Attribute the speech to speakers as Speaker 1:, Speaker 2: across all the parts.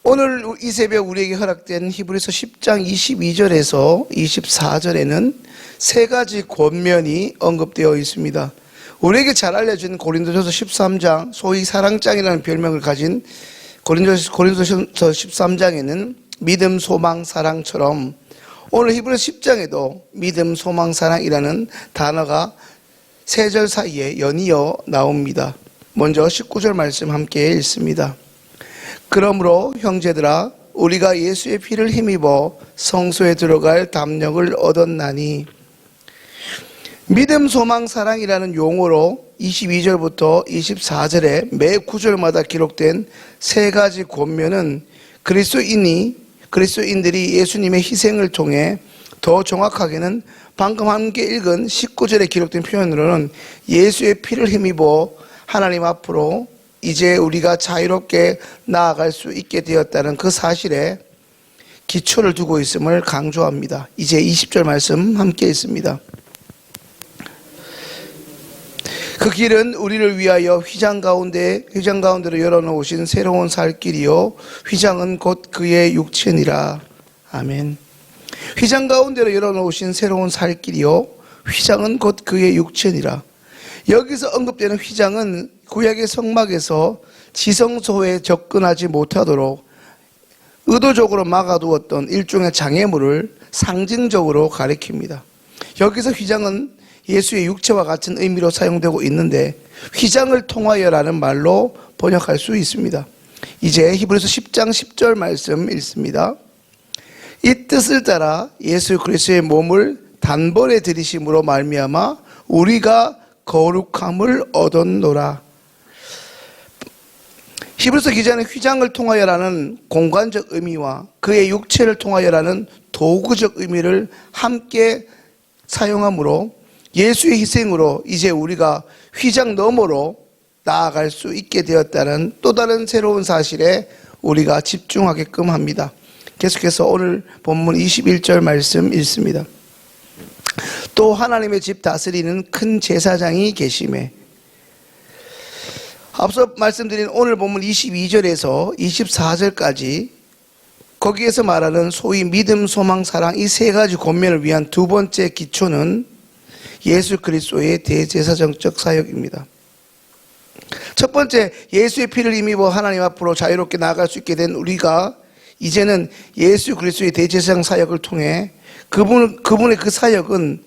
Speaker 1: 오늘 이 새벽 우리에게 허락된 히브리서 10장 22절에서 24절에는 세 가지 권면이 언급되어 있습니다. 우리에게 잘 알려진 고린도전서 13장, 소위 사랑장이라는 별명을 가진 고린도전서 13장에는 믿음, 소망, 사랑처럼 오늘 히브리서 10장에도 믿음, 소망, 사랑이라는 단어가 세 절 사이에 연이어 나옵니다. 먼저 19절 말씀 함께 읽습니다. 그러므로 형제들아, 우리가 예수의 피를 힘입어 성소에 들어갈 담력을 얻었나니. 믿음, 소망, 사랑이라는 용어로 22절부터 24절에 매 구절마다 기록된 세 가지 권면은 그리스도인들이 예수님의 희생을 통해 더 정확하게는 방금 함께 읽은 19절에 기록된 표현으로는 예수의 피를 힘입어 하나님 앞으로 이제 우리가 자유롭게 나아갈 수 있게 되었다는 그 사실에 기초를 두고 있음을 강조합니다. 이제 20절 말씀 함께 읽습니다. 그 길은 우리를 위하여 휘장 가운데로 열어놓으신 새로운 살 길이요 휘장은 곧 그의 육체니라. 아멘. 휘장 가운데로 열어놓으신 새로운 살 길이요 휘장은 곧 그의 육체니라. 여기서 언급되는 휘장은 구약의 성막에서 지성소에 접근하지 못하도록 의도적으로 막아두었던 일종의 장애물을 상징적으로 가리킵니다. 여기서 휘장은 예수의 육체와 같은 의미로 사용되고 있는데 휘장을 통하여라는 말로 번역할 수 있습니다. 이제 히브리서 10장 10절 말씀 읽습니다. 이 뜻을 따라 예수 그리스도의 몸을 단번에 들이심으로 말미암아 우리가 거룩함을 얻었노라. 히브리서 기자는 휘장을 통하여라는 공간적 의미와 그의 육체를 통하여라는 도구적 의미를 함께 사용하므로 예수의 희생으로 이제 우리가 휘장 너머로 나아갈 수 있게 되었다는 또 다른 새로운 사실에 우리가 집중하게끔 합니다. 계속해서 오늘 본문 21절 말씀 읽습니다. 또 하나님의 집 다스리는 큰 제사장이 계시매. 앞서 말씀드린 오늘 본문 22절에서 24절까지 거기에서 말하는 소위 믿음, 소망, 사랑 이 세 가지 권면을 위한 두 번째 기초는 예수 그리스도의 대제사장적 사역입니다. 첫 번째, 예수의 피를 힘입어 하나님 앞으로 자유롭게 나아갈 수 있게 된 우리가 이제는 예수 그리스도의 대제사장 사역을 통해 그분의 그 사역은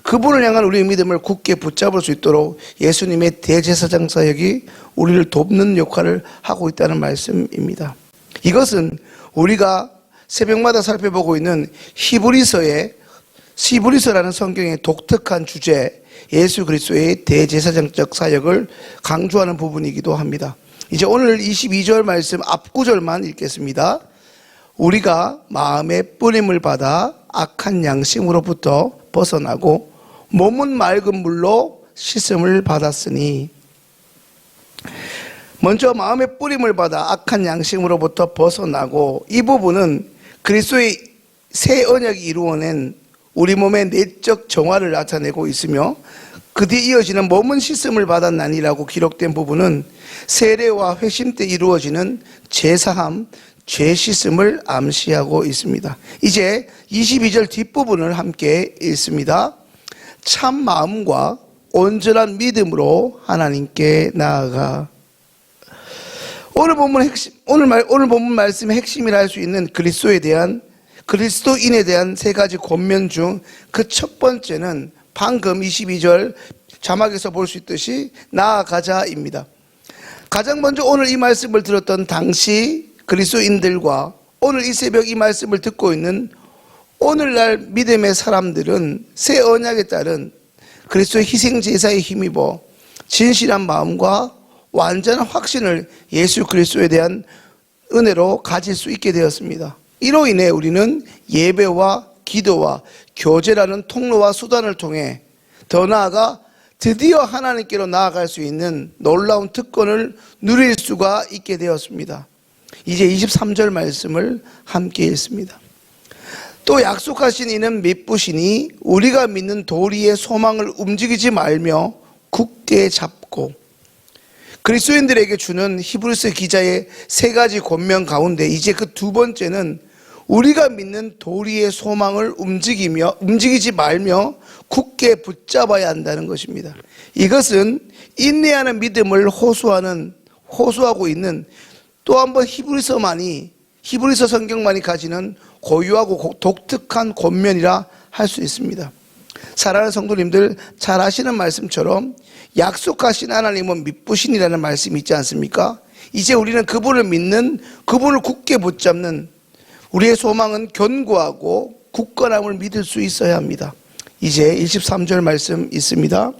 Speaker 1: 그분을 향한 우리의 믿음을 굳게 붙잡을 수 있도록 예수님의 대제사장 사역이 우리를 돕는 역할을 하고 있다는 말씀입니다. 이것은 우리가 새벽마다 살펴보고 있는 히브리서라는 성경의 독특한 주제, 예수 그리스도의 대제사장적 사역을 강조하는 부분이기도 합니다. 이제 오늘 22절 말씀 앞구절만 읽겠습니다. 우리가 마음의 뿌림을 받아 악한 양심으로부터 벗어나고 몸은 맑은 물로 씻음을 받았으니. 먼저 마음의 뿌림을 받아 악한 양심으로부터 벗어나고, 이 부분은 그리스도의 새 언약이 이루어낸 우리 몸의 내적 정화를 나타내고 있으며 그 뒤에 이어지는 몸은 씻음을 받았나니라고 기록된 부분은 세례와 회심 때 이루어지는 제사함, 죄 씻음을 암시하고 있습니다. 이제 22절 뒷부분을 함께 읽습니다. 참 마음과 온전한 믿음으로 하나님께 나아가. 오늘 본문 말씀의 핵심이라 할 수 있는 그리스도인에 대한 세 가지 권면 중 그 첫 번째는 방금 22절 자막에서 볼 수 있듯이 나아가자입니다. 가장 먼저 오늘 이 말씀을 들었던 당시 그리스도인들과 오늘 이 새벽 이 말씀을 듣고 있는 오늘날 믿음의 사람들은 새 언약에 따른 그리스도의 희생 제사에 힘입어 진실한 마음과 완전한 확신을 예수 그리스도에 대한 은혜로 가질 수 있게 되었습니다. 이로 인해 우리는 예배와 기도와 교제라는 통로와 수단을 통해 더 나아가 드디어 하나님께로 나아갈 수 있는 놀라운 특권을 누릴 수가 있게 되었습니다. 이제 23절 말씀을 함께 읽습니다. 또 약속하신 이는 미쁘시니 우리가 믿는 도리의 소망을 움직이지 말며 굳게 잡고 그리스도인들에게 주는 히브리서 기자의 세 가지 권면 가운데 이제 그 두 번째는 우리가 믿는 도리의 소망을 움직이지 말며 굳게 붙잡아야 한다는 것입니다. 이것은 인내하는 믿음을 호소하고 있는 또 한 번 히브리서 성경만이 가지는 고유하고 독특한 권면이라 할 수 있습니다. 사랑하는 성도님들, 잘 아시는 말씀처럼 약속하신 하나님은 미쁘신이라는 말씀이 있지 않습니까? 이제 우리는 그분을 믿는, 그분을 굳게 붙잡는 우리의 소망은 견고하고 굳건함을 믿을 수 있어야 합니다. 이제 23절 말씀 있습니다.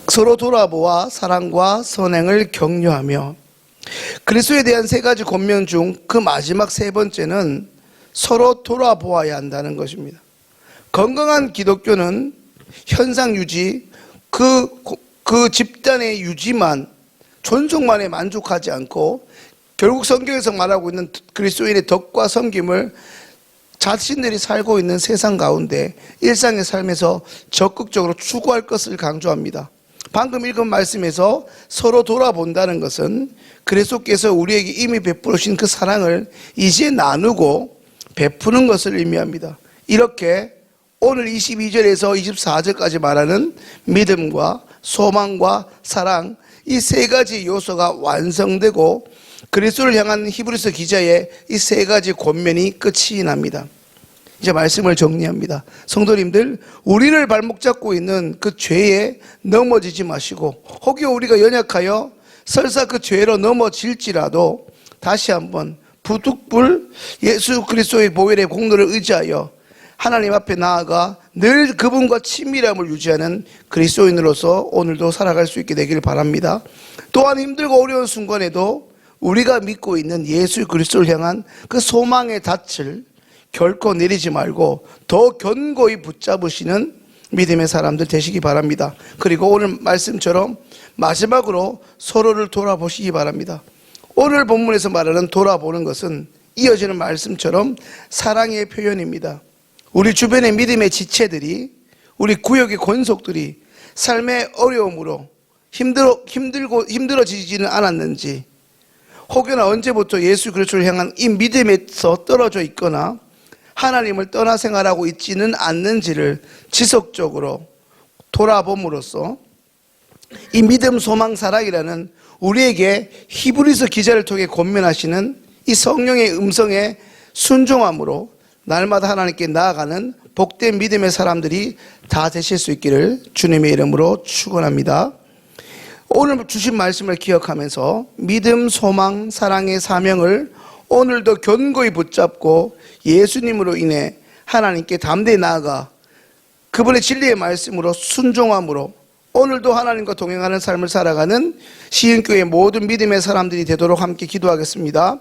Speaker 1: 서로 돌아보아 사랑과 선행을 격려하며. 그리스도에 대한 세 가지 권면 중 그 마지막 세 번째는 서로 돌아보아야 한다는 것입니다. 건강한 기독교는 현상 유지, 그 집단의 유지만, 존속만에 만족하지 않고 결국 성경에서 말하고 있는 그리스도인의 덕과 섬김을 자신들이 살고 있는 세상 가운데 일상의 삶에서 적극적으로 추구할 것을 강조합니다. 방금 읽은 말씀에서 서로 돌아본다는 것은 그리스도께서 우리에게 이미 베풀으신 그 사랑을 이제 나누고 베푸는 것을 의미합니다. 이렇게 오늘 22절에서 24절까지 말하는 믿음과 소망과 사랑, 이 세 가지 요소가 완성되고 그리스도를 향한 히브리서 기자의 이 세 가지 권면이 끝이 납니다. 이제 말씀을 정리합니다. 성도님들, 우리를 발목 잡고 있는 그 죄에 넘어지지 마시고, 혹여 우리가 연약하여 설사 그 죄로 넘어질지라도 다시 한번 부득불 예수 그리스도의 보혈의 공로를 의지하여 하나님 앞에 나아가 늘 그분과 친밀함을 유지하는 그리스도인으로서 오늘도 살아갈 수 있게 되기를 바랍니다. 또한 힘들고 어려운 순간에도 우리가 믿고 있는 예수 그리스도를 향한 그 소망의 닻을 결코 내리지 말고 더 견고히 붙잡으시는 믿음의 사람들 되시기 바랍니다. 그리고 오늘 말씀처럼 마지막으로 서로를 돌아보시기 바랍니다. 오늘 본문에서 말하는 돌아보는 것은 이어지는 말씀처럼 사랑의 표현입니다. 우리 주변의 믿음의 지체들이, 우리 구역의 권속들이 삶의 어려움으로 힘들어지지는 않았는지, 혹여나 언제부터 예수 그리스도를 향한 이 믿음에서 떨어져 있거나 하나님을 떠나 생활하고 있지는 않는지를 지속적으로 돌아봄으로써 이 믿음, 소망, 사랑이라는 우리에게 히브리서 기자를 통해 권면하시는 이 성령의 음성에 순종함으로 날마다 하나님께 나아가는 복된 믿음의 사람들이 다 되실 수 있기를 주님의 이름으로 축원합니다. 오늘 주신 말씀을 기억하면서 믿음, 소망, 사랑의 사명을 오늘도 견고히 붙잡고 예수님으로 인해 하나님께 담대히 나아가 그분의 진리의 말씀으로 순종함으로 오늘도 하나님과 동행하는 삶을 살아가는 시흥교회 모든 믿음의 사람들이 되도록 함께 기도하겠습니다.